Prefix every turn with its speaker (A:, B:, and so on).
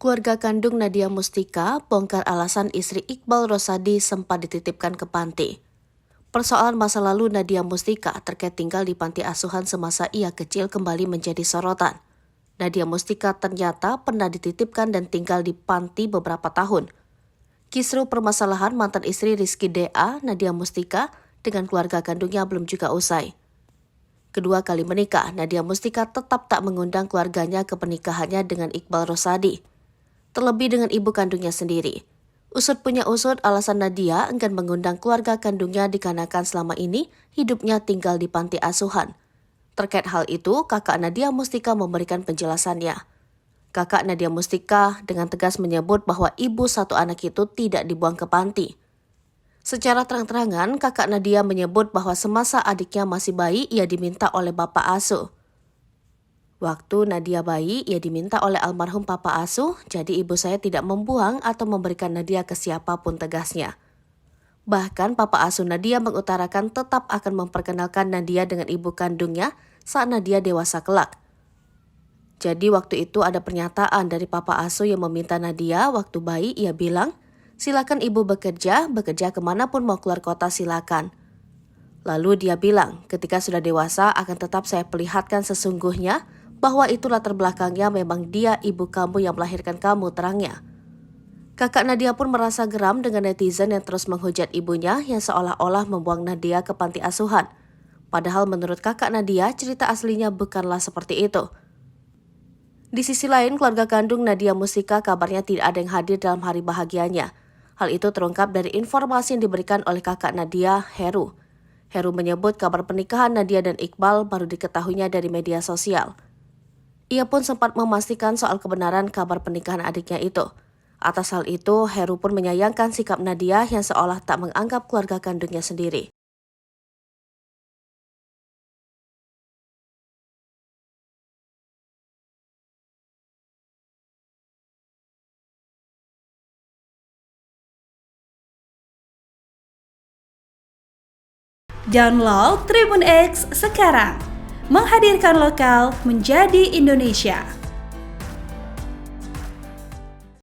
A: Keluarga kandung Nadia Mustika bongkar alasan istri Iqbal Rosadi sempat dititipkan ke panti. Persoalan masa lalu Nadia Mustika terkait tinggal di panti asuhan semasa ia kecil kembali menjadi sorotan. Nadia Mustika ternyata pernah dititipkan dan tinggal di panti beberapa tahun. Kisru permasalahan mantan istri Rizky D.A. Nadia Mustika dengan keluarga kandungnya belum juga usai. Kedua kali menikah, Nadia Mustika tetap tak mengundang keluarganya ke pernikahannya dengan Iqbal Rosadi. Terlebih dengan ibu kandungnya sendiri. Usut punya usut, alasan Nadia enggan mengundang keluarga kandungnya dikarenakan selama ini hidupnya tinggal di panti asuhan. Terkait hal itu, kakak Nadia Mustika memberikan penjelasannya. Kakak Nadia Mustika dengan tegas menyebut bahwa ibu satu anak itu tidak dibuang ke panti. Secara terang-terangan, kakak Nadia menyebut bahwa semasa adiknya masih bayi, ia diminta oleh bapak asuh. Waktu Nadia bayi, ia diminta oleh almarhum papa asuh, jadi ibu saya tidak membuang atau memberikan Nadia ke siapapun, tegasnya. Bahkan papa asuh Nadia mengutarakan tetap akan memperkenalkan Nadia dengan ibu kandungnya saat Nadia dewasa kelak. Jadi waktu itu ada pernyataan dari papa asuh yang meminta Nadia waktu bayi, ia bilang, silakan ibu bekerja kemanapun mau keluar kota silakan. Lalu dia bilang, ketika sudah dewasa akan tetap saya perlihatkan sesungguhnya bahwa itu latar belakangnya memang dia ibu kamu yang melahirkan kamu, terangnya. Kakak Nadia pun merasa geram dengan netizen yang terus menghujat ibunya yang seolah-olah membuang Nadia ke panti asuhan. Padahal menurut kakak Nadia, cerita aslinya bukanlah seperti itu. Di sisi lain, keluarga kandung Nadia Mustika kabarnya tidak ada yang hadir dalam hari bahagianya. Hal itu terungkap dari informasi yang diberikan oleh kakak Nadia, Heru. Heru menyebut kabar pernikahan Nadia dan Iqbal baru diketahuinya dari media sosial. Ia pun sempat memastikan soal kebenaran kabar pernikahan adiknya itu. Atas hal itu, Heru pun menyayangkan sikap Nadia yang seolah tak menganggap keluarga kandungnya sendiri.
B: Download Tribun X sekarang, menghadirkan lokal menjadi Indonesia.